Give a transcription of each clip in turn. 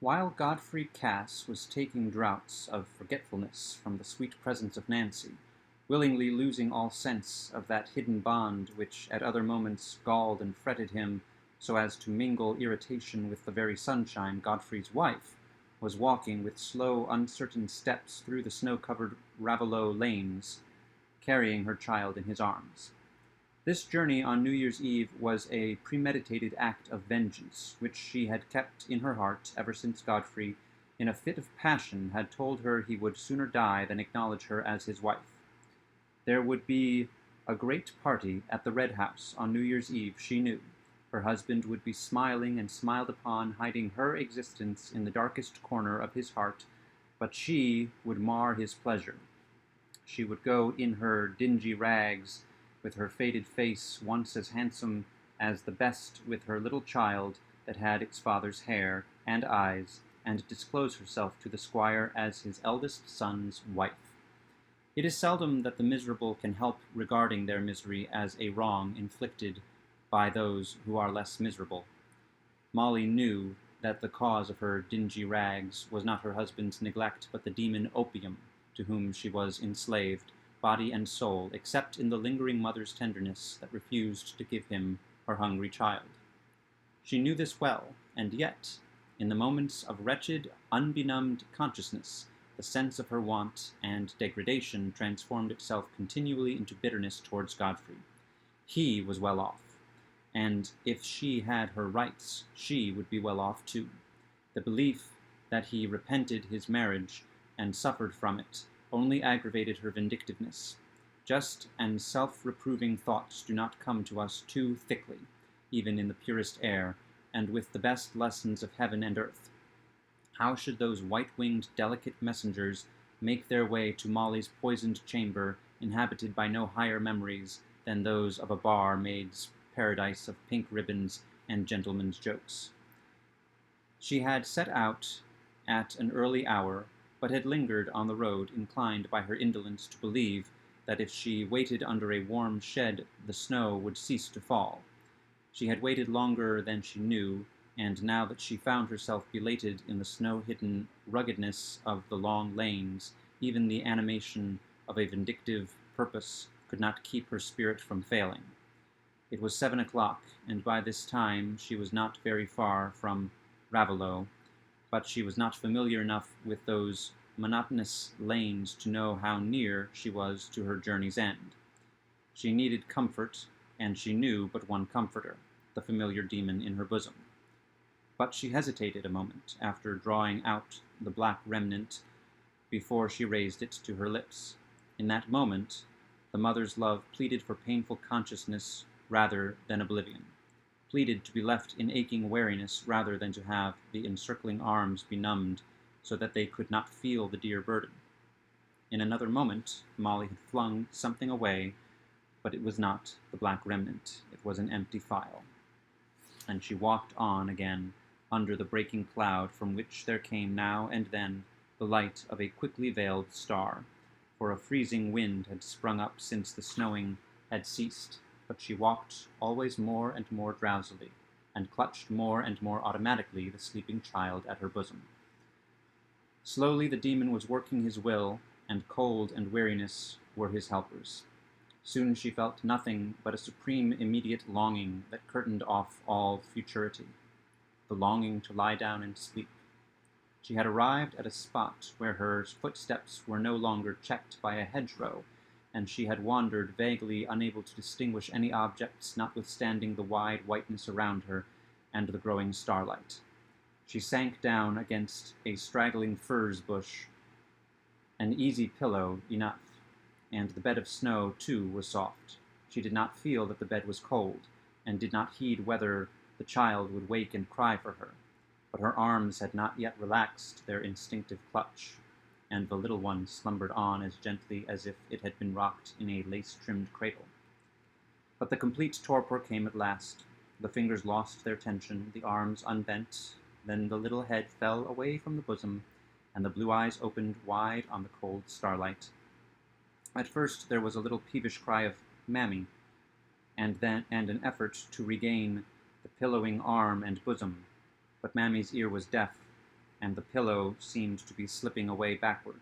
While Godfrey Cass was taking draughts of forgetfulness from the sweet presence of Nancy, willingly losing all sense of that hidden bond which at other moments galled and fretted him so as to mingle irritation with the very sunshine, Godfrey's wife was walking with slow, uncertain steps through the snow-covered Raveloe lanes, carrying her child in his arms. This journey on New Year's Eve was a premeditated act of vengeance, which she had kept in her heart ever since Godfrey, in a fit of passion, had told her he would sooner die than acknowledge her as his wife. There would be a great party at the Red House on New Year's Eve, she knew. Her husband would be smiling and smiled upon, hiding her existence in the darkest corner of his heart, but she would mar his pleasure. She would go in her dingy rags, with her faded face once as handsome as the best, with her little child that had its father's hair and eyes, and disclose herself to the squire as his eldest son's wife. It is seldom that the miserable can help regarding their misery as a wrong inflicted by those who are less miserable. Molly knew that the cause of her dingy rags was not her husband's neglect, but the demon opium, to whom she was enslaved, body and soul, except in the lingering mother's tenderness that refused to give him her hungry child. She knew this well, and yet, in the moments of wretched, unbenumbed consciousness, the sense of her want and degradation transformed itself continually into bitterness towards Godfrey. He was well off, and if she had her rights, she would be well off too. The belief that he repented his marriage and suffered from it only aggravated her vindictiveness. Just and self-reproving thoughts do not come to us too thickly, even in the purest air, and with the best lessons of heaven and earth. How should those white-winged, delicate messengers make their way to Molly's poisoned chamber, inhabited by no higher memories than those of a barmaid's paradise of pink ribbons and gentlemen's jokes? She had set out at an early hour, but had lingered on the road, inclined by her indolence to believe that if she waited under a warm shed the snow would cease to fall. She had waited longer than she knew, and now that she found herself belated in the snow-hidden ruggedness of the long lanes, even the animation of a vindictive purpose could not keep her spirit from failing. It was 7 o'clock, and by this time she was not very far from Raveloe, but she was not familiar enough with those monotonous lanes to know how near she was to her journey's end. She needed comfort, and she knew but one comforter, the familiar demon in her bosom. But she hesitated a moment after drawing out the black remnant before she raised it to her lips. In that moment, the mother's love pleaded for painful consciousness rather than oblivion, pleaded to be left in aching weariness rather than to have the encircling arms benumbed so that they could not feel the dear burden. In another moment, Molly had flung something away, but it was not the black remnant. It was an empty phial. And she walked on again under the breaking cloud from which there came now and then the light of a quickly veiled star, for a freezing wind had sprung up since the snowing had ceased, but she walked always more and more drowsily, and clutched more and more automatically the sleeping child at her bosom. Slowly the demon was working his will, and cold and weariness were his helpers. Soon she felt nothing but a supreme immediate longing that curtained off all futurity, the longing to lie down and sleep. She had arrived at a spot where her footsteps were no longer checked by a hedgerow, and she had wandered vaguely, unable to distinguish any objects, notwithstanding the wide whiteness around her and the growing starlight. She sank down against a straggling furze bush, an easy pillow enough, and the bed of snow, too, was soft. She did not feel that the bed was cold, and did not heed whether the child would wake and cry for her, but her arms had not yet relaxed their instinctive clutch, and the little one slumbered on as gently as if it had been rocked in a lace-trimmed cradle. But the complete torpor came at last. The fingers lost their tension, the arms unbent, then the little head fell away from the bosom, and the blue eyes opened wide on the cold starlight. At first there was a little peevish cry of "Mammy," and an effort to regain the pillowing arm and bosom, but Mammy's ear was deaf, and the pillow seemed to be slipping away backward.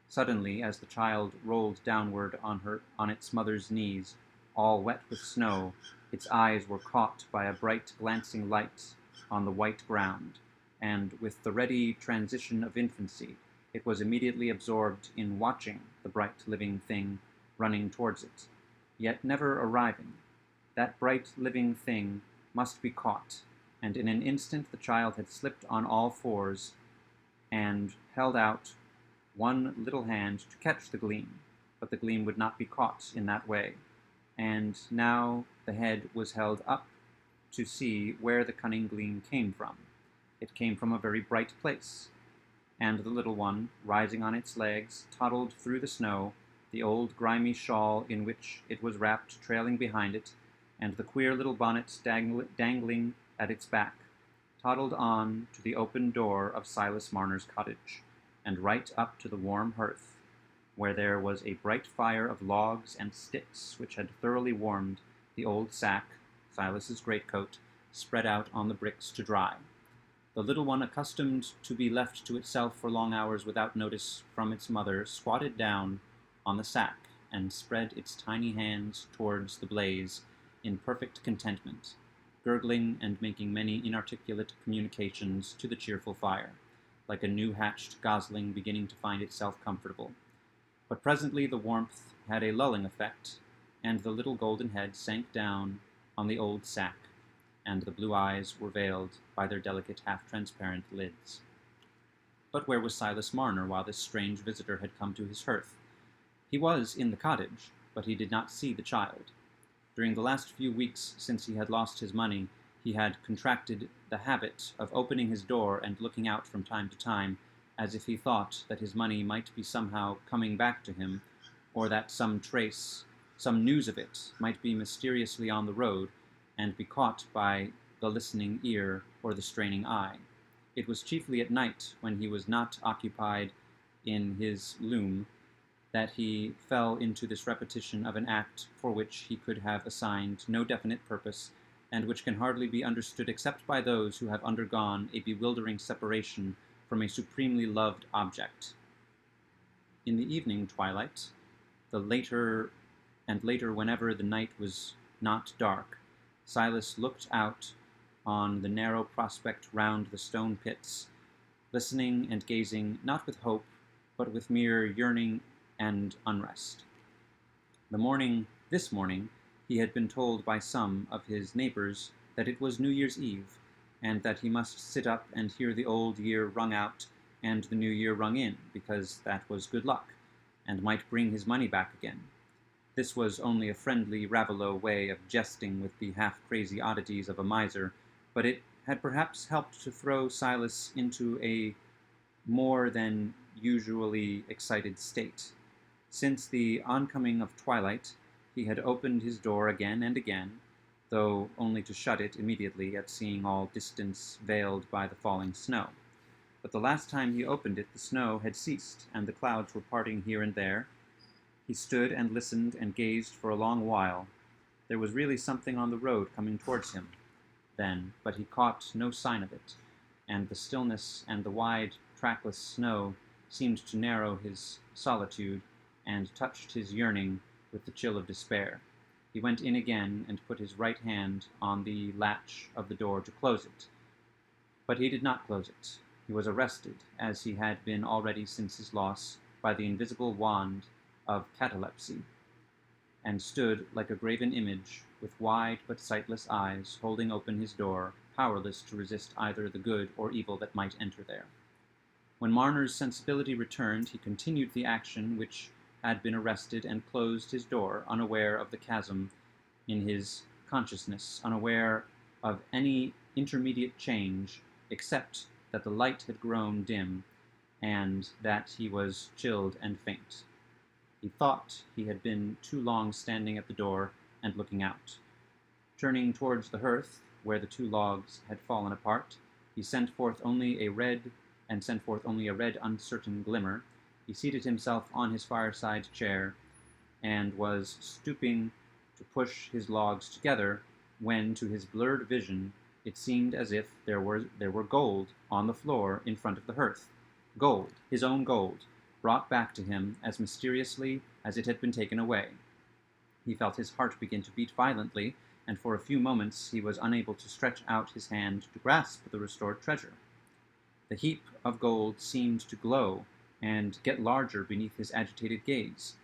Suddenly, as the child rolled downward on its mother's knees, all wet with snow, its eyes were caught by a bright glancing light on the white ground, and with the ready transition of infancy, it was immediately absorbed in watching the bright living thing running towards it, yet never arriving. That bright living thing must be caught, and in an instant the child had slipped on all fours and held out one little hand to catch the gleam, but the gleam would not be caught in that way, and now the head was held up to see where the cunning gleam came from. It came from a very bright place, and the little one, rising on its legs, toddled through the snow, the old grimy shawl in which it was wrapped trailing behind it, and the queer little bonnet dangling at its back, toddled on to the open door of Silas Marner's cottage, and right up to the warm hearth, where there was a bright fire of logs and sticks which had thoroughly warmed the old sack, Silas's greatcoat, spread out on the bricks to dry. The little one, accustomed to be left to itself for long hours without notice from its mother, squatted down on the sack and spread its tiny hands towards the blaze in perfect contentment, gurgling and making many inarticulate communications to the cheerful fire, like a new-hatched gosling beginning to find itself comfortable. But presently the warmth had a lulling effect, and the little golden head sank down on the old sack, and the blue eyes were veiled by their delicate half-transparent lids. But where was Silas Marner while this strange visitor had come to his hearth? He was in the cottage, but he did not see the child. During the last few weeks since he had lost his money, he had contracted the habit of opening his door and looking out from time to time, as if he thought that his money might be somehow coming back to him, or that some trace, some news of it, might be mysteriously on the road, and be caught by the listening ear or the straining eye. It was chiefly at night, when he was not occupied in his loom, that he fell into this repetition of an act for which he could have assigned no definite purpose, and which can hardly be understood except by those who have undergone a bewildering separation from a supremely loved object. In the evening twilight, the later and later whenever the night was not dark, Silas looked out on the narrow prospect round the stone pits, listening and gazing not with hope, but with mere yearning and unrest. This morning, he had been told by some of his neighbors that it was New Year's Eve, and that he must sit up and hear the old year rung out and the new year rung in, because that was good luck, and might bring his money back again. This was only a friendly Ravelot way of jesting with the half-crazy oddities of a miser, but it had perhaps helped to throw Silas into a more than usually excited state. Since the oncoming of twilight, he had opened his door again and again, though only to shut it immediately at seeing all distance veiled by the falling snow. But the last time he opened it, the snow had ceased, and the clouds were parting here and there. He stood and listened and gazed for a long while. There was really something on the road coming towards him then, but he caught no sign of it, and the stillness and the wide, trackless snow seemed to narrow his solitude and touched his yearning with the chill of despair. He went in again and put his right hand on the latch of the door to close it. But he did not close it. He was arrested, as he had been already since his loss, by the invisible wand of catalepsy, and stood like a graven image, with wide but sightless eyes, holding open his door, powerless to resist either the good or evil that might enter there. When Marner's sensibility returned, he continued the action which had been arrested, and closed his door, unaware of the chasm in his consciousness, unaware of any intermediate change, except that the light had grown dim, and that he was chilled and faint. He thought he had been too long standing at the door and looking out. Turning towards the hearth, where the two logs had fallen apart, he sent forth only a red uncertain glimmer. He seated himself on his fireside chair, and was stooping to push his logs together, when, to his blurred vision, It seemed as if there were gold on the floor in front of the hearth. Gold, his own gold, brought back to him as mysteriously as it had been taken away. He felt his heart begin to beat violently, and for a few moments he was unable to stretch out his hand to grasp the restored treasure. The heap of gold seemed to glow and get larger beneath his agitated gaze.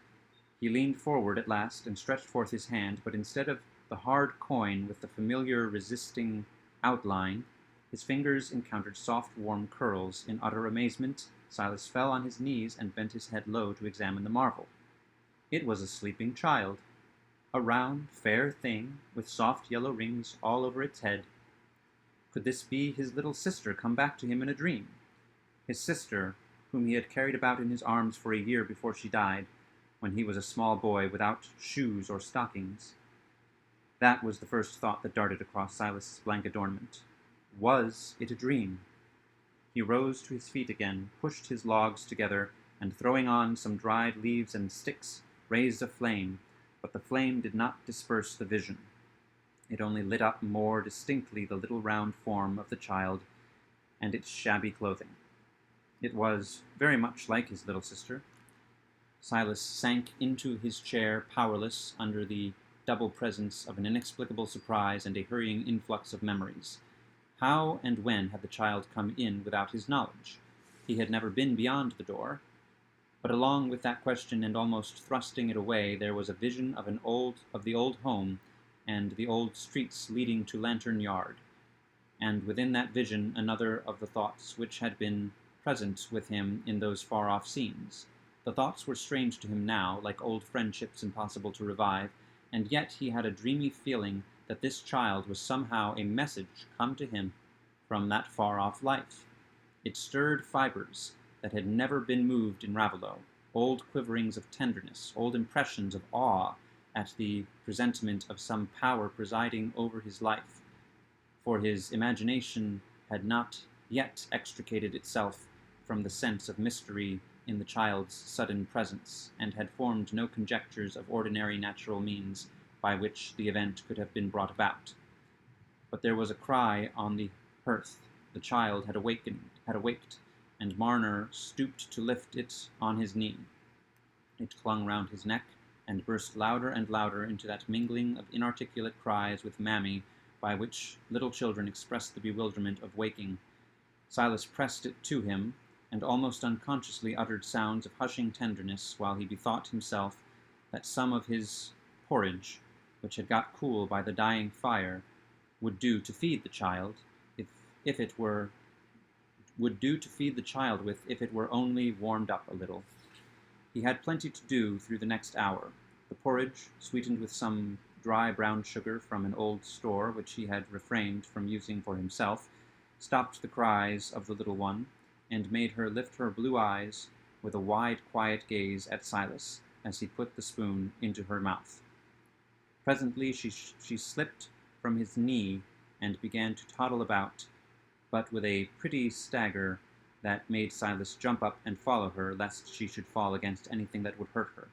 He leaned forward at last and stretched forth his hand, but instead of the hard coin with the familiar resisting outline, his fingers encountered soft, warm curls. In utter amazement, Silas fell on his knees and bent his head low to examine the marvel. It was a sleeping child, a round, fair thing with soft yellow rings all over its head. Could this be his little sister come back to him in a dream? His sister, whom he had carried about in his arms for a year before she died, when he was a small boy without shoes or stockings. That was the first thought that darted across Silas's blank adornment. Was it a dream? He rose to his feet again, pushed his logs together, and throwing on some dried leaves and sticks, raised a flame, but the flame did not disperse the vision. It only lit up more distinctly the little round form of the child and its shabby clothing. It was very much like his little sister. Silas sank into his chair, powerless under the double presence of an inexplicable surprise and a hurrying influx of memories. How and when had the child come in without his knowledge? He had never been beyond the door. But along with that question, and almost thrusting it away, there was a vision of the old home and the old streets leading to Lantern Yard, and within that vision another of the thoughts which had been present with him in those far-off scenes. The thoughts were strange to him now, like old friendships impossible to revive, and yet he had a dreamy feeling that this child was somehow a message come to him from that far-off life. It stirred fibers that had never been moved in Ravelot, old quiverings of tenderness, old impressions of awe at the presentiment of some power presiding over his life, for his imagination had not yet extricated itself from the sense of mystery in the child's sudden presence, and had formed no conjectures of ordinary natural means by which the event could have been brought about. But there was a cry on the hearth. The child had awaked, and Marner stooped to lift it on his knee. It clung round his neck, and burst louder and louder into that mingling of inarticulate cries with mammy by which little children express the bewilderment of waking. Silas pressed it to him, and almost unconsciously uttered sounds of hushing tenderness, while he bethought himself that some of his porridge, which had got cool by the dying fire, would do to feed the child, if it were only warmed up a little. He had plenty to do through the next hour. The porridge, sweetened with some dry brown sugar from an old store which he had refrained from using for himself, stopped the cries of the little one, and made her lift her blue eyes with a wide, quiet gaze at Silas as he put the spoon into her mouth. Presently she slipped from his knee and began to toddle about, but with a pretty stagger that made Silas jump up and follow her, lest she should fall against anything that would hurt her.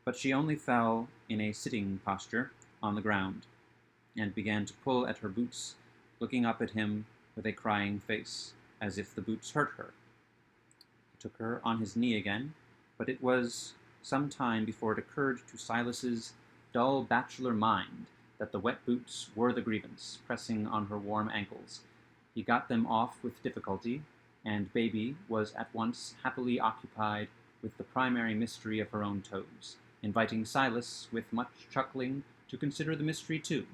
But she only fell in a sitting posture on the ground, and began to pull at her boots, looking up at him with a crying face, as if the boots hurt her. He took her on his knee again, but it was some time before it occurred to Silas's dull bachelor mind that the wet boots were the grievance, pressing on her warm ankles. He got them off with difficulty, and baby was at once happily occupied with the primary mystery of her own toes, inviting Silas, with much chuckling, to consider the mystery too.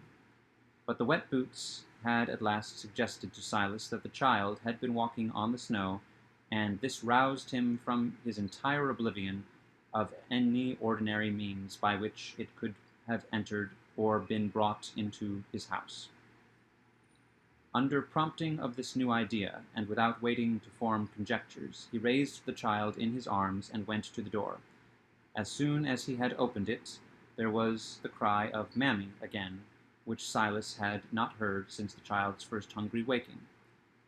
But the wet boots had at last suggested to Silas that the child had been walking on the snow, and this roused him from his entire oblivion of any ordinary means by which it could have entered or been brought into his house. Under prompting of this new idea, and without waiting to form conjectures, he raised the child in his arms and went to the door. As soon as he had opened it, there was the cry of "Mammy" again, which Silas had not heard since the child's first hungry waking.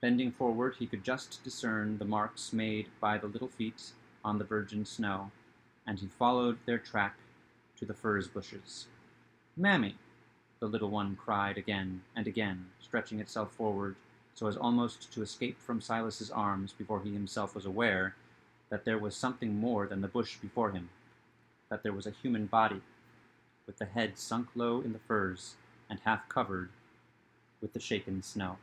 Bending forward, he could just discern the marks made by the little feet on the virgin snow, and he followed their track to the furze bushes. "Mammy!" the little one cried again and again, stretching itself forward so as almost to escape from Silas's arms before he himself was aware that there was something more than the bush before him, that there was a human body, with the head sunk low in the furs and half covered with the shaken snow.